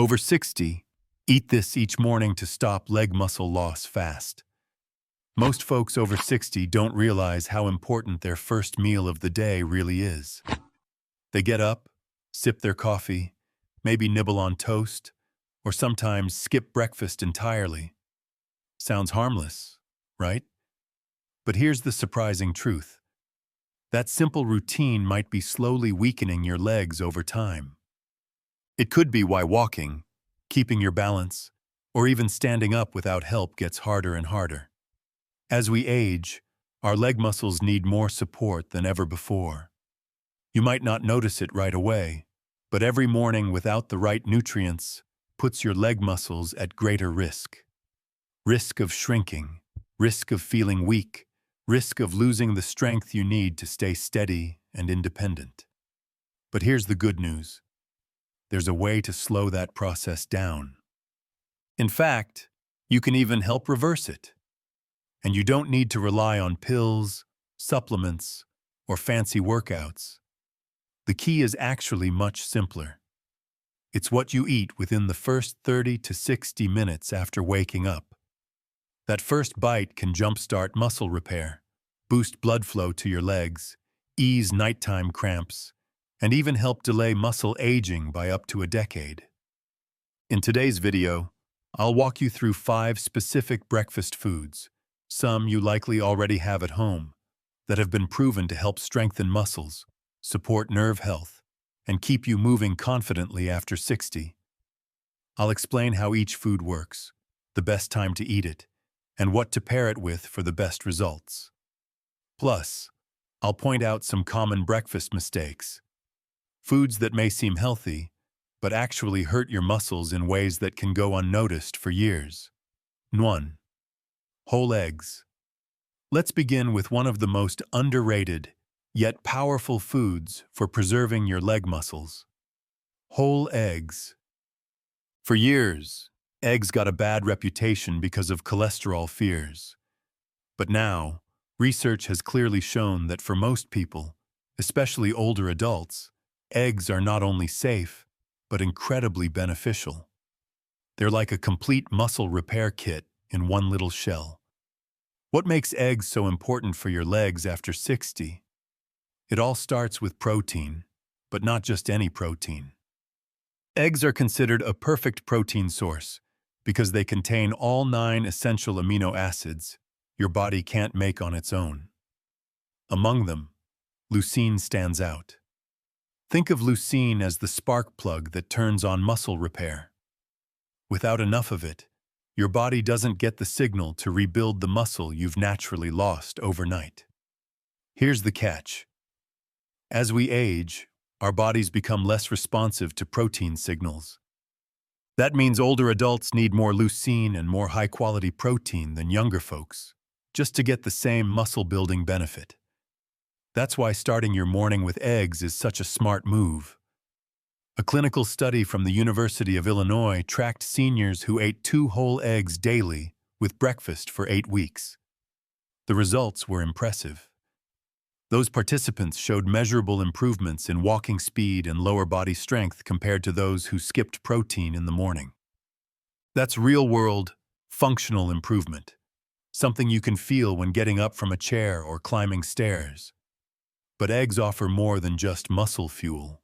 Over 60, eat this each morning to stop leg muscle loss fast. Most folks over 60 don't realize how important their first meal of the day really is. They get up, sip their coffee, maybe nibble on toast, or sometimes skip breakfast entirely. Sounds harmless, right? But here's the surprising truth. That simple routine might be slowly weakening your legs over time. It could be why walking, keeping your balance, or even standing up without help gets harder and harder. As we age, our leg muscles need more support than ever before. You might not notice it right away, but every morning without the right nutrients puts your leg muscles at greater risk. Risk of shrinking, risk of feeling weak, risk of losing the strength you need to stay steady and independent. But here's the good news. There's a way to slow that process down. In fact, you can even help reverse it. And you don't need to rely on pills, supplements, or fancy workouts. The key is actually much simpler. It's what you eat within the first 30 to 60 minutes after waking up. That first bite can jumpstart muscle repair, boost blood flow to your legs, ease nighttime cramps, and even help delay muscle aging by up to a decade. In today's video, I'll walk you through 5 specific breakfast foods, some you likely already have at home, that have been proven to help strengthen muscles, support nerve health, and keep you moving confidently after 60. I'll explain how each food works, the best time to eat it, and what to pair it with for the best results. Plus, I'll point out some common breakfast mistakes, foods that may seem healthy, but actually hurt your muscles in ways that can go unnoticed for years. 1. Whole eggs. Let's begin with one of the most underrated, yet powerful foods for preserving your leg muscles. Whole eggs. For years, eggs got a bad reputation because of cholesterol fears. But now, research has clearly shown that for most people, especially older adults, eggs are not only safe, but incredibly beneficial. They're like a complete muscle repair kit in one little shell. What makes eggs so important for your legs after 60? It all starts with protein, but not just any protein. Eggs are considered a perfect protein source because they contain all 9 essential amino acids your body can't make on its own. Among them, leucine stands out. Think of leucine as the spark plug that turns on muscle repair. Without enough of it, your body doesn't get the signal to rebuild the muscle you've naturally lost overnight. Here's the catch. As we age, our bodies become less responsive to protein signals. That means older adults need more leucine and more high-quality protein than younger folks, just to get the same muscle-building benefit. That's why starting your morning with eggs is such a smart move. A clinical study from the University of Illinois tracked seniors who ate 2 whole eggs daily with breakfast for 8 weeks. The results were impressive. Those participants showed measurable improvements in walking speed and lower body strength compared to those who skipped protein in the morning. That's real-world, functional improvement, something you can feel when getting up from a chair or climbing stairs. But eggs offer more than just muscle fuel.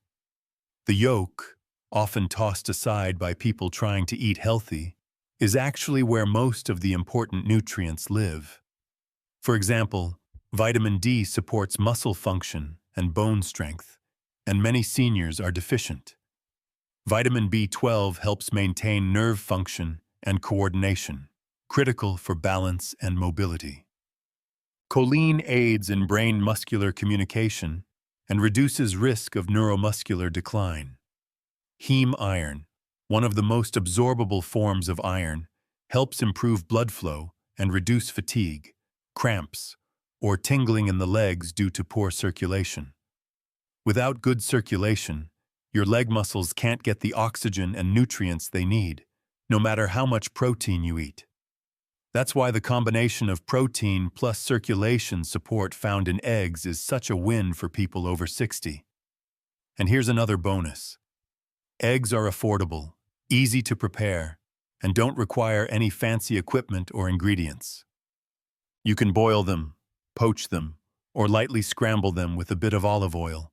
The yolk, often tossed aside by people trying to eat healthy, is actually where most of the important nutrients live. For example, vitamin D supports muscle function and bone strength, and many seniors are deficient. Vitamin B12 helps maintain nerve function and coordination, critical for balance and mobility. Choline aids in brain-muscular communication and reduces risk of neuromuscular decline. Heme iron, one of the most absorbable forms of iron, helps improve blood flow and reduce fatigue, cramps, or tingling in the legs due to poor circulation. Without good circulation, your leg muscles can't get the oxygen and nutrients they need, no matter how much protein you eat. That's why the combination of protein plus circulation support found in eggs is such a win for people over 60. And here's another bonus. Eggs are affordable, easy to prepare, and don't require any fancy equipment or ingredients. You can boil them, poach them, or lightly scramble them with a bit of olive oil.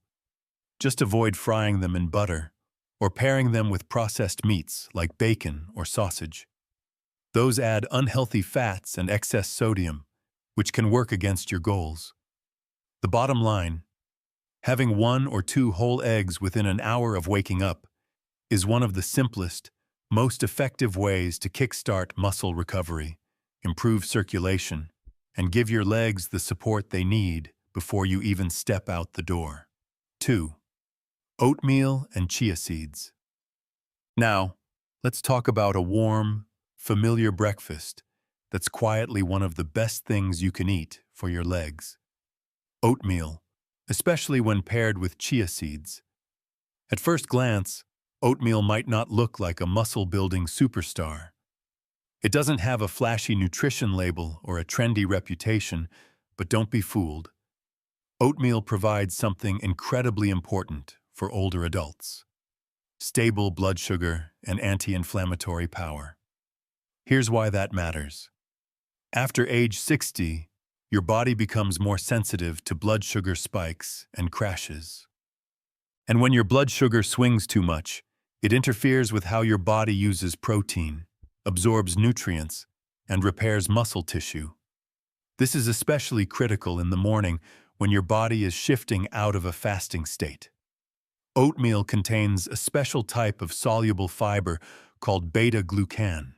Just avoid frying them in butter or pairing them with processed meats like bacon or sausage. Those add unhealthy fats and excess sodium, which can work against your goals. The bottom line, having 1 or 2 whole eggs within an hour of waking up is one of the simplest, most effective ways to kickstart muscle recovery, improve circulation, and give your legs the support they need before you even step out the door. 2. Oatmeal and chia seeds. Now, let's talk about a warm, familiar breakfast that's quietly one of the best things you can eat for your legs. Oatmeal, especially when paired with chia seeds. At first glance, oatmeal might not look like a muscle-building superstar. It doesn't have a flashy nutrition label or a trendy reputation, but don't be fooled. Oatmeal provides something incredibly important for older adults: stable blood sugar and anti-inflammatory power. Here's why that matters. After age 60, your body becomes more sensitive to blood sugar spikes and crashes. And when your blood sugar swings too much, it interferes with how your body uses protein, absorbs nutrients, and repairs muscle tissue. This is especially critical in the morning when your body is shifting out of a fasting state. Oatmeal contains a special type of soluble fiber called beta-glucan.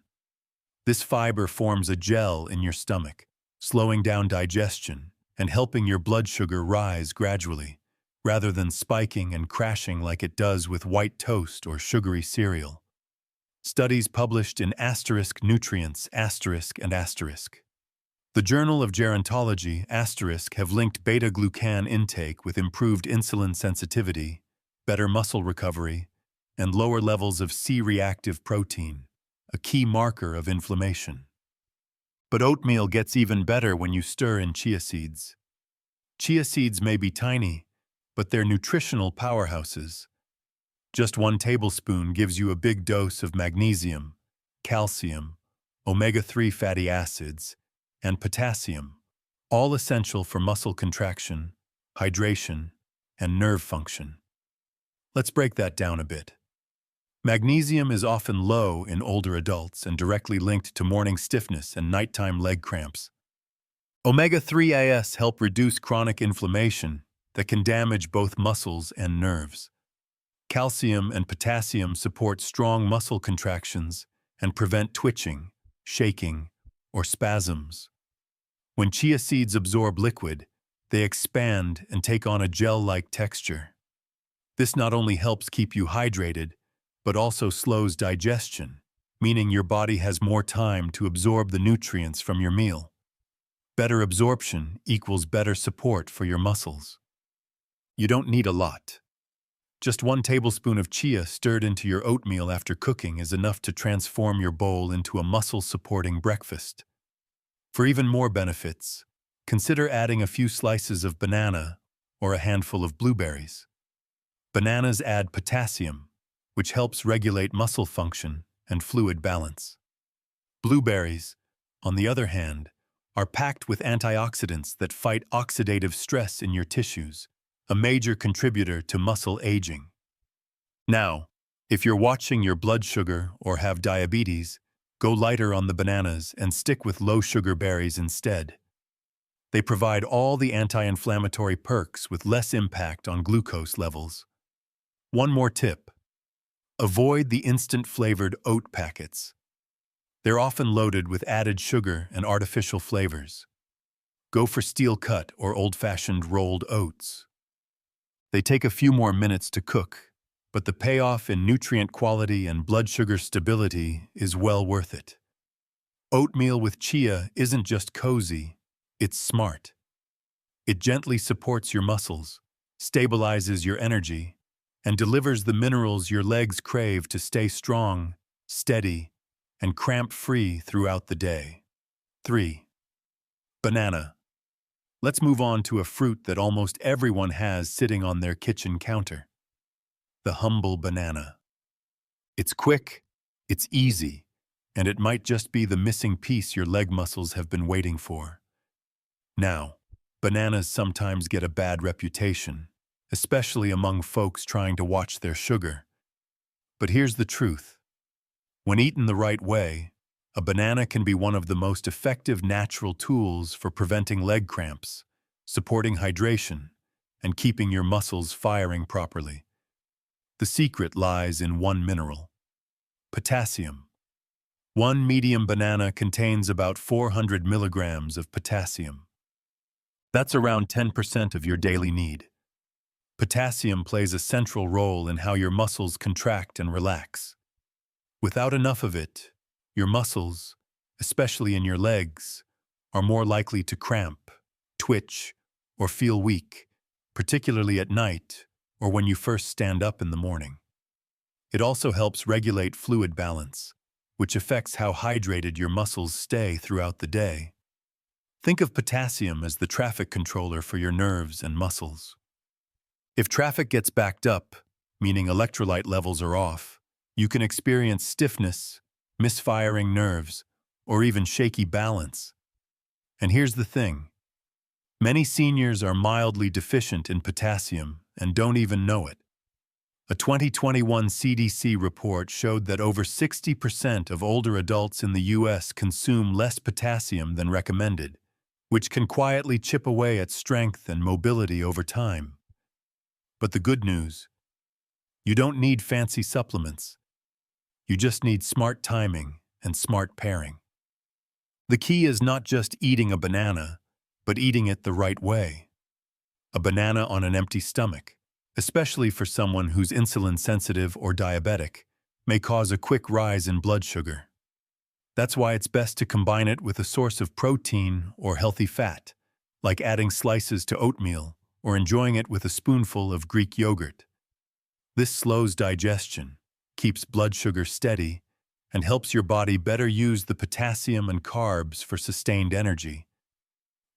This fiber forms a gel in your stomach, slowing down digestion and helping your blood sugar rise gradually, rather than spiking and crashing like it does with white toast or sugary cereal. Studies published in *Nutrients*, the Journal of Gerontology, have linked beta-glucan intake with improved insulin sensitivity, better muscle recovery, and lower levels of C-reactive protein, a key marker of inflammation. But oatmeal gets even better when you stir in chia seeds. Chia seeds may be tiny, but they're nutritional powerhouses. Just 1 tablespoon gives you a big dose of magnesium, calcium, omega-3 fatty acids, and potassium, all essential for muscle contraction, hydration, and nerve function. Let's break that down a bit. Magnesium is often low in older adults and directly linked to morning stiffness and nighttime leg cramps. Omega-3s help reduce chronic inflammation that can damage both muscles and nerves. Calcium and potassium support strong muscle contractions and prevent twitching, shaking, or spasms. When chia seeds absorb liquid, they expand and take on a gel-like texture. This not only helps keep you hydrated, but also slows digestion, meaning your body has more time to absorb the nutrients from your meal. Better absorption equals better support for your muscles. You don't need a lot. Just 1 tablespoon of chia stirred into your oatmeal after cooking is enough to transform your bowl into a muscle-supporting breakfast. For even more benefits, consider adding a few slices of banana or a handful of blueberries. Bananas add potassium, which helps regulate muscle function and fluid balance. Blueberries, on the other hand, are packed with antioxidants that fight oxidative stress in your tissues, a major contributor to muscle aging. Now, if you're watching your blood sugar or have diabetes, go lighter on the bananas and stick with low-sugar berries instead. They provide all the anti-inflammatory perks with less impact on glucose levels. One more tip: avoid the instant-flavored oat packets. They're often loaded with added sugar and artificial flavors. Go for steel-cut or old-fashioned rolled oats. They take a few more minutes to cook, but the payoff in nutrient quality and blood sugar stability is well worth it. Oatmeal with chia isn't just cozy, it's smart. It gently supports your muscles, stabilizes your energy, and delivers the minerals your legs crave to stay strong, steady, and cramp-free throughout the day. 3. Banana. Let's move on to a fruit that almost everyone has sitting on their kitchen counter: the humble banana. It's quick, It's easy, and it might just be the missing piece your leg muscles have been waiting for. Now, bananas sometimes get a bad reputation, especially among folks trying to watch their sugar. But here's the truth. When eaten the right way, a banana can be one of the most effective natural tools for preventing leg cramps, supporting hydration, and keeping your muscles firing properly. The secret lies in one mineral: potassium. One medium banana contains about 400 milligrams of potassium. That's around 10% of your daily need. Potassium plays a central role in how your muscles contract and relax. Without enough of it, your muscles, especially in your legs, are more likely to cramp, twitch, or feel weak, particularly at night or when you first stand up in the morning. It also helps regulate fluid balance, which affects how hydrated your muscles stay throughout the day. Think of potassium as the traffic controller for your nerves and muscles. If traffic gets backed up, meaning electrolyte levels are off, you can experience stiffness, misfiring nerves, or even shaky balance. And here's the thing. Many seniors are mildly deficient in potassium and don't even know it. A 2021 CDC report showed that over 60% of older adults in the U.S. consume less potassium than recommended, which can quietly chip away at strength and mobility over time. But the good news: you don't need fancy supplements. You just need smart timing and smart pairing. The key is not just eating a banana, but eating it the right way. A banana on an empty stomach, especially for someone who's insulin sensitive or diabetic, may cause a quick rise in blood sugar. That's why it's best to combine it with a source of protein or healthy fat, like adding slices to oatmeal or enjoying it with a spoonful of Greek yogurt. This slows digestion, keeps blood sugar steady, and helps your body better use the potassium and carbs for sustained energy.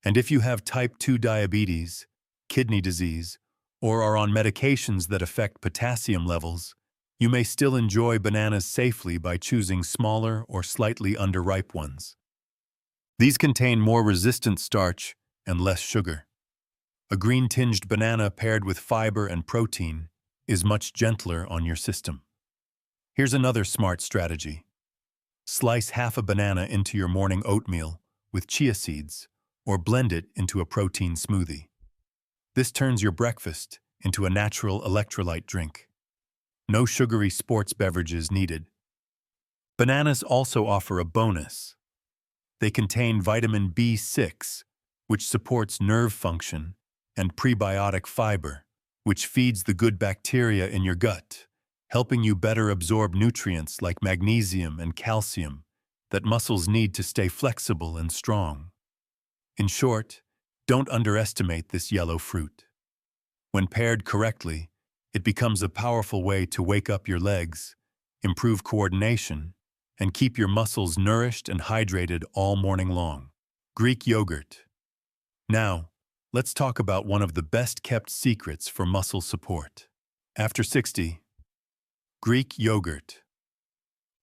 And if you have type 2 diabetes, kidney disease, or are on medications that affect potassium levels, you may still enjoy bananas safely by choosing smaller or slightly underripe ones. These contain more resistant starch and less sugar. A green-tinged banana paired with fiber and protein is much gentler on your system. Here's another smart strategy. Slice half a banana into your morning oatmeal with chia seeds, or blend it into a protein smoothie. This turns your breakfast into a natural electrolyte drink. No sugary sports beverages needed. Bananas also offer a bonus. They contain vitamin B6, which supports nerve function, and prebiotic fiber, which feeds the good bacteria in your gut, helping you better absorb nutrients like magnesium and calcium that muscles need to stay flexible and strong. In short, don't underestimate this yellow fruit. When paired correctly, it becomes a powerful way to wake up your legs, improve coordination, and keep your muscles nourished and hydrated all morning long. Greek yogurt. Now, let's talk about one of the best-kept secrets for muscle support. After 60, Greek yogurt.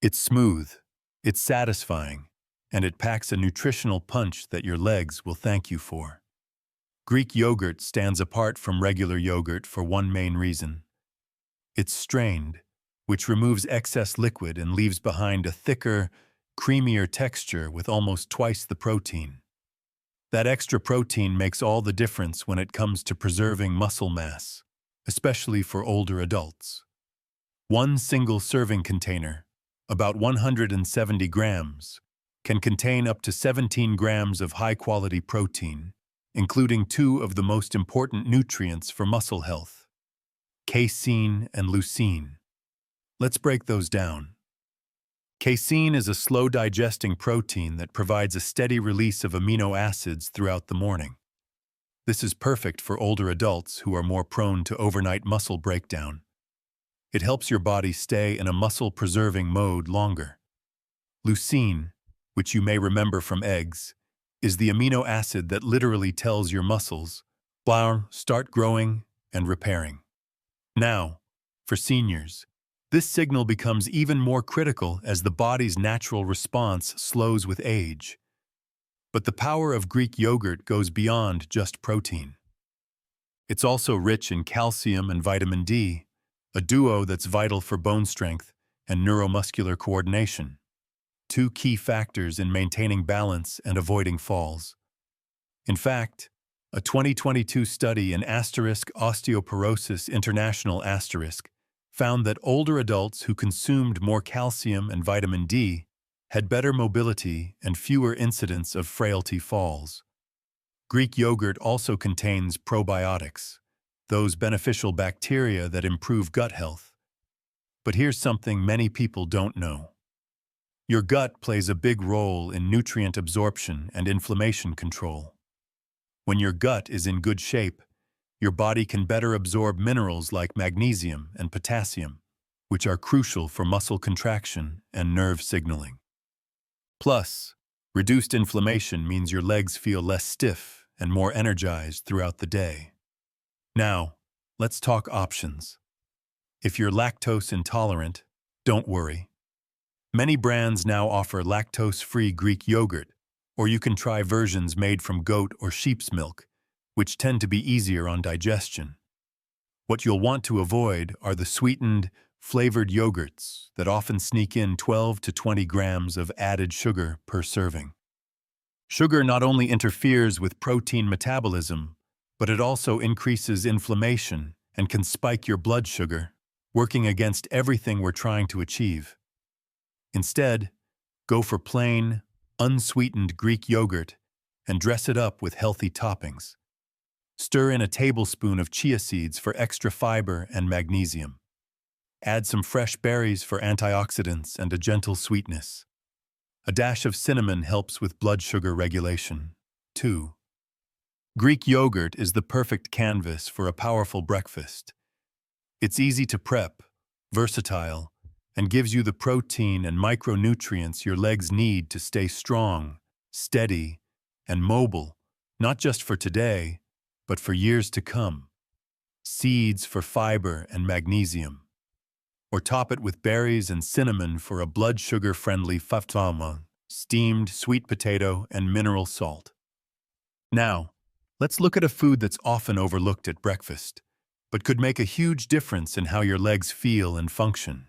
It's smooth, it's satisfying, and it packs a nutritional punch that your legs will thank you for. Greek yogurt stands apart from regular yogurt for one main reason. It's strained, which removes excess liquid and leaves behind a thicker, creamier texture with almost twice the protein. That extra protein makes all the difference when it comes to preserving muscle mass, especially for older adults. One single serving container, about 170 grams, can contain up to 17 grams of high-quality protein, including two of the most important nutrients for muscle health: casein and leucine. Let's break those down. Casein is a slow-digesting protein that provides a steady release of amino acids throughout the morning. This is perfect for older adults who are more prone to overnight muscle breakdown. It helps your body stay in a muscle-preserving mode longer. Leucine, which you may remember from eggs, is the amino acid that literally tells your muscles, start growing and repairing. Now, for seniors, This signal becomes even more critical as the body's natural response slows with age. But the power of Greek yogurt goes beyond just protein. It's also rich in calcium and vitamin D, a duo that's vital for bone strength and neuromuscular coordination, two key factors in maintaining balance and avoiding falls. In fact, a 2022 study in Osteoporosis International found that older adults who consumed more calcium and vitamin D had better mobility and fewer incidents of frailty falls. Greek yogurt also contains probiotics, those beneficial bacteria that improve gut health. But here's something many people don't know. Your gut plays a big role in nutrient absorption and inflammation control. When your gut is in good shape, your body can better absorb minerals like magnesium and potassium, which are crucial for muscle contraction and nerve signaling. Plus, reduced inflammation means your legs feel less stiff and more energized throughout the day. Now, let's talk options. If you're lactose intolerant, don't worry. Many brands now offer lactose-free Greek yogurt, or you can try versions made from goat or sheep's milk, which tend to be easier on digestion. What you'll want to avoid are the sweetened, flavored yogurts that often sneak in 12 to 20 grams of added sugar per serving. Sugar not only interferes with protein metabolism, but it also increases inflammation and can spike your blood sugar, working against everything we're trying to achieve. Instead, go for plain, unsweetened Greek yogurt and dress it up with healthy toppings. Stir in a tablespoon of chia seeds for extra fiber and magnesium. Add some fresh berries for antioxidants and a gentle sweetness. A dash of cinnamon helps with blood sugar regulation, too. Greek yogurt is the perfect canvas for a powerful breakfast. It's easy to prep, versatile, and gives you the protein and micronutrients your legs need to stay strong, steady, and mobile, not just for today, but for years to come. Seeds for fiber and magnesium. Or top it with berries and cinnamon for a blood sugar-friendly faftama, steamed sweet potato and mineral salt. Now, let's look at a food that's often overlooked at breakfast, but could make a huge difference in how your legs feel and function.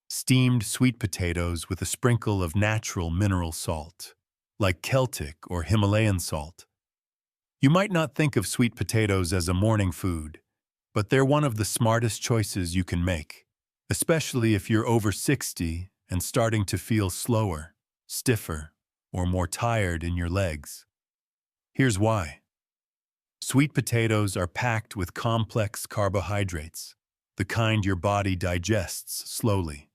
Steamed sweet potatoes with a sprinkle of natural mineral salt, like Celtic or Himalayan salt. You might not think of sweet potatoes as a morning food, but they're one of the smartest choices you can make, especially if you're over 60 and starting to feel slower, stiffer, or more tired in your legs. Here's why. Sweet potatoes are packed with complex carbohydrates, the kind your body digests slowly.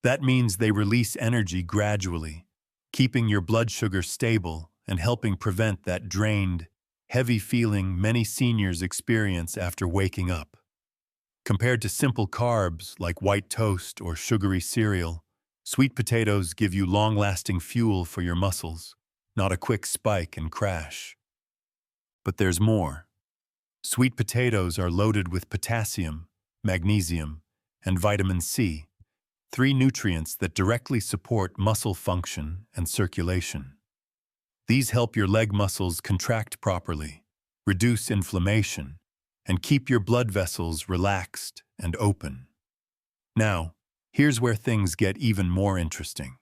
That means they release energy gradually, keeping your blood sugar stable and helping prevent that drained, heavy feeling many seniors experience after waking up. Compared to simple carbs like white toast or sugary cereal, sweet potatoes give you long-lasting fuel for your muscles, not a quick spike and crash. But there's more. Sweet potatoes are loaded with potassium, magnesium, and vitamin C, three nutrients that directly support muscle function and circulation. These help your leg muscles contract properly, reduce inflammation, and keep your blood vessels relaxed and open. Now, here's where things get even more interesting.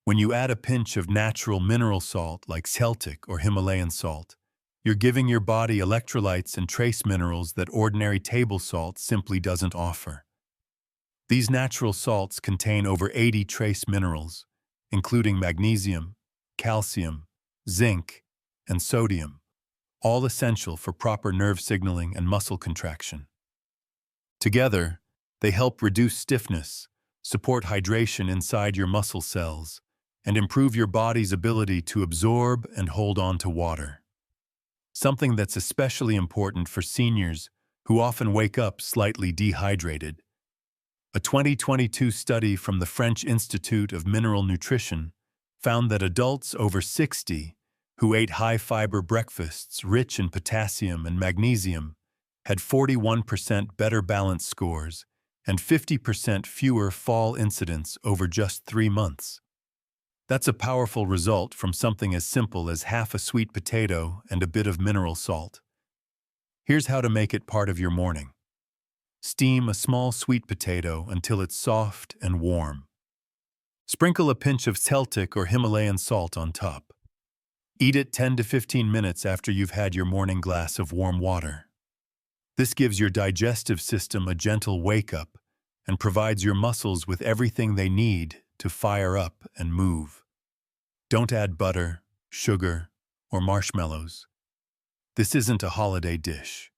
When you add a pinch of natural mineral salt like Celtic or Himalayan salt, you're giving your body electrolytes and trace minerals that ordinary table salt simply doesn't offer. These natural salts contain over 80 trace minerals, including magnesium, calcium, zinc, and sodium, all essential for proper nerve signaling and muscle contraction. Together, they help reduce stiffness, support hydration inside your muscle cells, and improve your body's ability to absorb and hold on to water. Something that's especially important for seniors who often wake up slightly dehydrated. A 2022 study from the French Institute of Mineral Nutrition found that adults over 60 who ate high-fiber breakfasts rich in potassium and magnesium had 41% better balance scores and 50% fewer fall incidents over just 3 months. That's a powerful result from something as simple as half a sweet potato and a bit of mineral salt. Here's how to make it part of your morning. Steam a small sweet potato until it's soft and warm. Sprinkle a pinch of Celtic or Himalayan salt on top. Eat it 10 to 15 minutes after you've had your morning glass of warm water. This gives your digestive system a gentle wake-up and provides your muscles with everything they need to fire up and move. Don't add butter, sugar, or marshmallows. This isn't a holiday dish.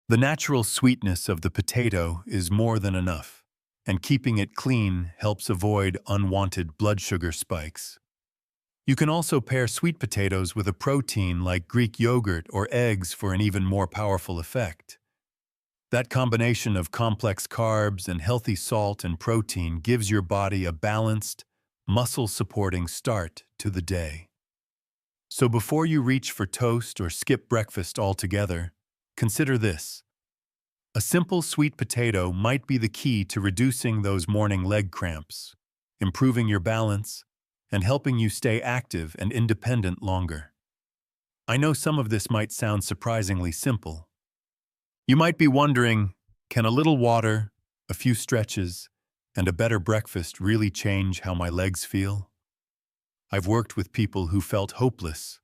The natural sweetness of the potato is more than enough, and keeping it clean helps avoid unwanted blood sugar spikes. You can also pair sweet potatoes with a protein like Greek yogurt or eggs for an even more powerful effect. That combination of complex carbs and healthy salt and protein gives your body a balanced, muscle-supporting start to the day. So before you reach for toast or skip breakfast altogether, consider this. A simple sweet potato might be the key to reducing those morning leg cramps, improving your balance, and helping you stay active and independent longer. I know some of this might sound surprisingly simple. You might be wondering, can a little water, a few stretches, and a better breakfast really change how my legs feel? I've worked with people who felt hopeless,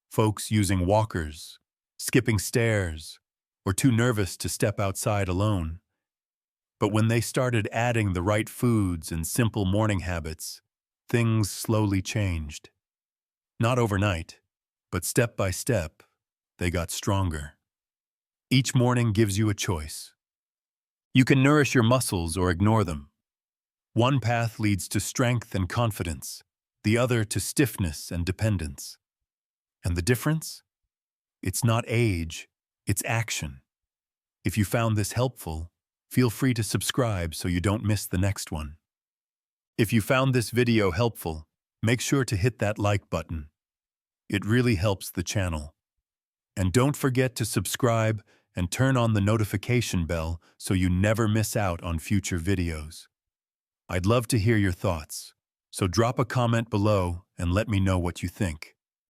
folks using walkers, skipping stairs, or too nervous to step outside alone. But when they started adding the right foods and simple morning habits, things slowly changed. Not overnight, but step by step, they got stronger. Each morning gives you a choice. You can nourish your muscles or ignore them. One path leads to strength and confidence, the other to stiffness and dependence. And the difference? It's not age, it's action. If you found this helpful, feel free to subscribe so you don't miss the next one. If you found this video helpful, make sure to hit that like button. It really helps the channel. And don't forget to subscribe and turn on the notification bell so you never miss out on future videos. I'd love to hear your thoughts, so drop a comment below and let me know what you think.